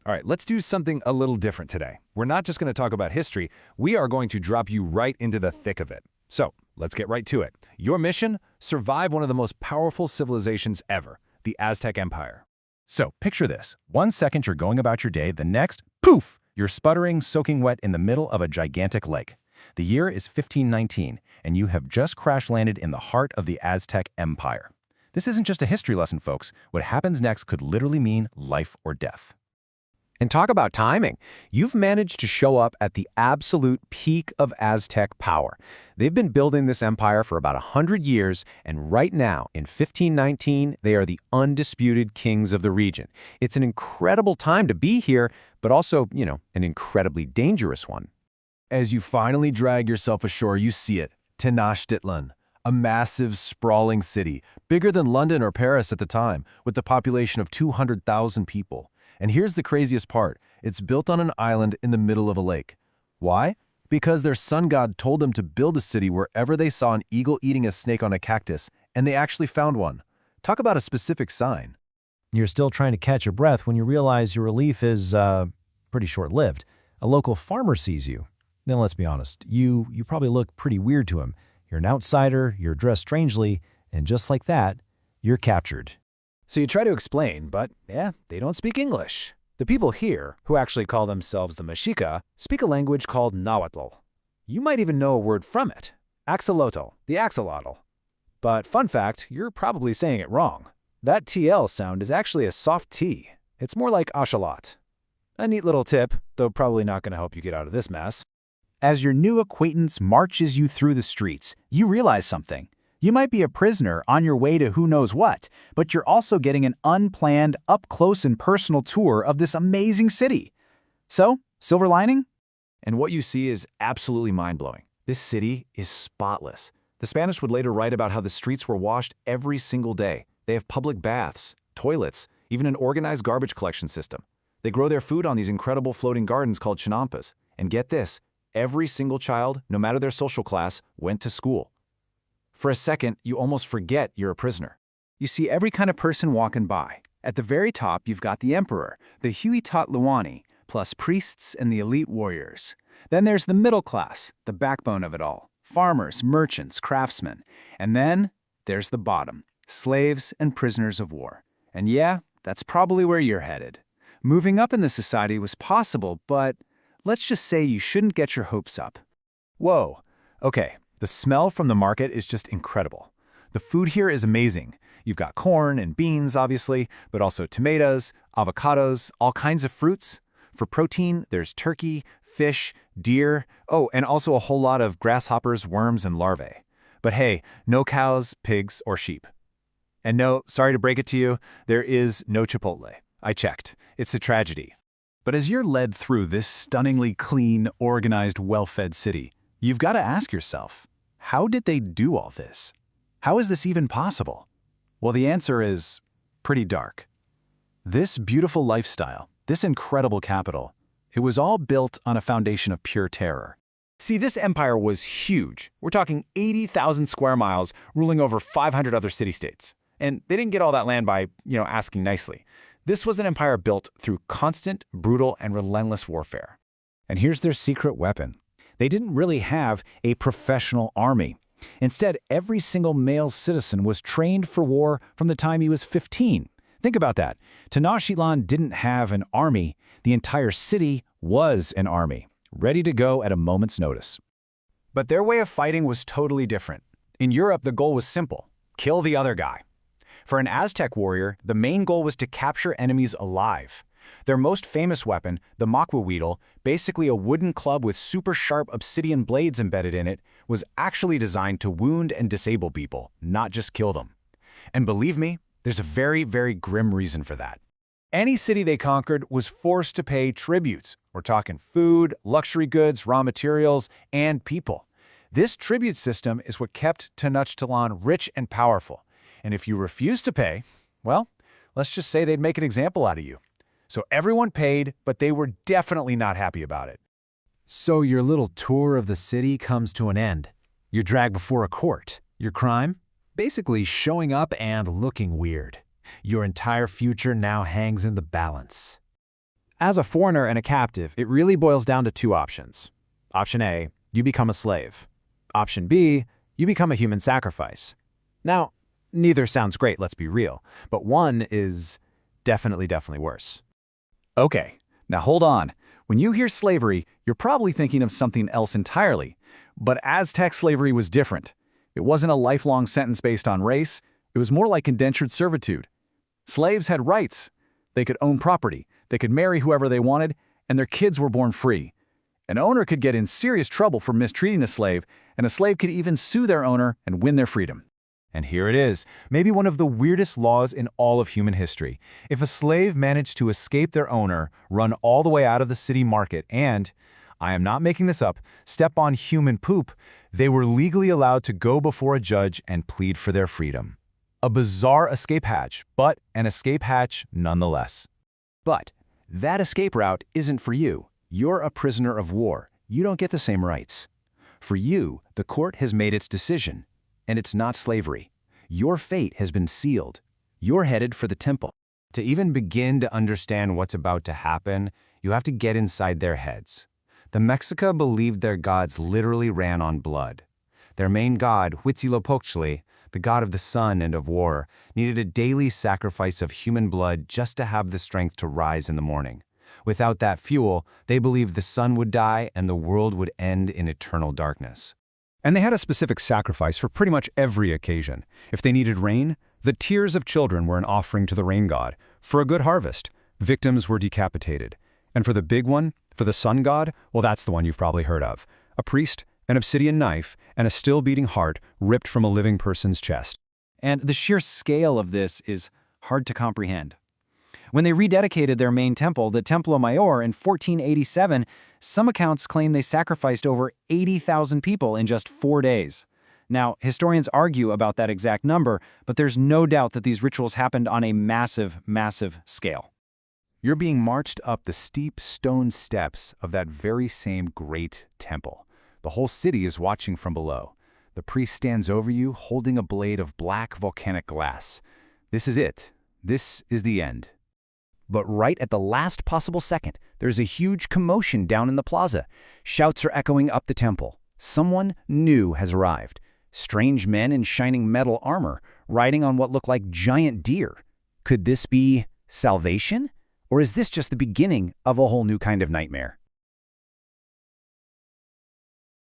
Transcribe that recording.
All right, let's do something a little different today. We're not just going to talk about history, we are going to drop you right into the thick of it. So, let's get right to it. Your mission? Survive one of the most powerful civilizations ever, the Aztec Empire. So, picture this. 1 second you're going about your day, the next, poof, you're sputtering, soaking wet in the middle of a gigantic lake. The year is 1519, and you have just crash-landed in the heart of the Aztec Empire. This isn't just a history lesson, folks. What happens next could literally mean life or death. And talk about timing. You've managed to show up at the absolute peak of Aztec power. They've been building this empire for about 100 years, and right now, in 1519, they are the undisputed kings of the region. It's an incredible time to be here, but also, an incredibly dangerous one. As you finally drag yourself ashore, you see it, Tenochtitlan, a massive, sprawling city, bigger than London or Paris at the time, with a population of 200,000 people. And here's the craziest part. It's built on an island in the middle of a lake. Why? Because their sun god told them to build a city wherever they saw an eagle eating a snake on a cactus, and they actually found one. Talk about a specific sign. You're still trying to catch your breath when you realize your relief is, pretty short-lived. A local farmer sees you. Then let's be honest, you probably look pretty weird to him. You're an outsider, you're dressed strangely, and just like that, you're captured. So you try to explain, but they don't speak English. The people here, who actually call themselves the Mexica, speak a language called Nahuatl. You might even know a word from it, axolotl, the axolotl. But fun fact, you're probably saying it wrong. That TL sound is actually a soft T. It's more like axolot. A neat little tip, though probably not going to help you get out of this mess. As your new acquaintance marches you through the streets, you realize something. You might be a prisoner on your way to who knows what, but you're also getting an unplanned, up-close and personal tour of this amazing city. So, silver lining? And what you see is absolutely mind-blowing. This city is spotless. The Spanish would later write about how the streets were washed every single day. They have public baths, toilets, even an organized garbage collection system. They grow their food on these incredible floating gardens called chinampas. And get this, every single child, no matter their social class, went to school. For a second, you almost forget you're a prisoner. You see every kind of person walking by. At the very top, you've got the emperor, the Huitotluani, plus priests and the elite warriors. Then there's the middle class, the backbone of it all. Farmers, merchants, craftsmen. And then there's the bottom, slaves and prisoners of war. And yeah, that's probably where you're headed. Moving up in the society was possible, but let's just say you shouldn't get your hopes up. Whoa, okay. The smell from the market is just incredible. The food here is amazing. You've got corn and beans, obviously, but also tomatoes, avocados, all kinds of fruits. For protein, there's turkey, fish, deer, and also a whole lot of grasshoppers, worms, and larvae. But hey, no cows, pigs, or sheep. And no, sorry to break it to you, there is no Chipotle. I checked. It's a tragedy. But as you're led through this stunningly clean, organized, well-fed city, you've got to ask yourself, how did they do all this? How is this even possible? Well, the answer is pretty dark. This beautiful lifestyle, this incredible capital, it was all built on a foundation of pure terror. See, this empire was huge. We're talking 80,000 square miles, ruling over 500 other city-states. And they didn't get all that land by, asking nicely. This was an empire built through constant, brutal, and relentless warfare. And here's their secret weapon. They didn't really have a professional army. Instead, every single male citizen was trained for war from the time he was 15. Think about that. Tenochtitlan didn't have an army. The entire city was an army, ready to go at a moment's notice. But their way of fighting was totally different. In Europe, the goal was simple: kill the other guy. For an Aztec warrior, the main goal was to capture enemies alive. Their most famous weapon, the macuahuitl, basically a wooden club with super sharp obsidian blades embedded in it, was actually designed to wound and disable people, not just kill them. And believe me, there's a very, very grim reason for that. Any city they conquered was forced to pay tributes. We're talking food, luxury goods, raw materials, and people. This tribute system is what kept Tenochtitlan rich and powerful. And if you refused to pay, well, let's just say they'd make an example out of you. So everyone paid, but they were definitely not happy about it. So your little tour of the city comes to an end. You're dragged before a court. Your crime? Basically showing up and looking weird. Your entire future now hangs in the balance. As a foreigner and a captive, it really boils down to two options. Option A, you become a slave. Option B, you become a human sacrifice. Now, neither sounds great, let's be real, but one is definitely worse. Okay, now hold on. When you hear slavery, you're probably thinking of something else entirely. But Aztec slavery was different. It wasn't a lifelong sentence based on race. It was more like indentured servitude. Slaves had rights. They could own property, they could marry whoever they wanted, and their kids were born free. An owner could get in serious trouble for mistreating a slave, and a slave could even sue their owner and win their freedom. And here it is, maybe one of the weirdest laws in all of human history. If a slave managed to escape their owner, run all the way out of the city market, and, I am not making this up, step on human poop, they were legally allowed to go before a judge and plead for their freedom. A bizarre escape hatch, but an escape hatch nonetheless. But that escape route isn't for you. You're a prisoner of war. You don't get the same rights. For you, the court has made its decision, and it's not slavery. Your fate has been sealed. You're headed for the temple. To even begin to understand what's about to happen, you have to get inside their heads. The Mexica believed their gods literally ran on blood. Their main god, Huitzilopochtli, the god of the sun and of war, needed a daily sacrifice of human blood just to have the strength to rise in the morning. Without that fuel, they believed the sun would die and the world would end in eternal darkness. And they had a specific sacrifice for pretty much every occasion. If they needed rain, the tears of children were an offering to the rain god. For a good harvest, victims were decapitated. And for the big one, for the sun god, well, that's the one you've probably heard of. A priest, an obsidian knife, and a still-beating heart ripped from a living person's chest. And the sheer scale of this is hard to comprehend. When they rededicated their main temple, the Templo Mayor, in 1487, some accounts claim they sacrificed over 80,000 people in just 4 days. Now, historians argue about that exact number, but there's no doubt that these rituals happened on a massive scale. You're being marched up the steep stone steps of that very same great temple. The whole city is watching from below. The priest stands over you, holding a blade of black volcanic glass. This is it. This is the end. But right at the last possible second, there's a huge commotion down in the plaza. Shouts are echoing up the temple. Someone new has arrived. Strange men in shining metal armor, riding on what look like giant deer. Could this be salvation? Or is this just the beginning of a whole new kind of nightmare?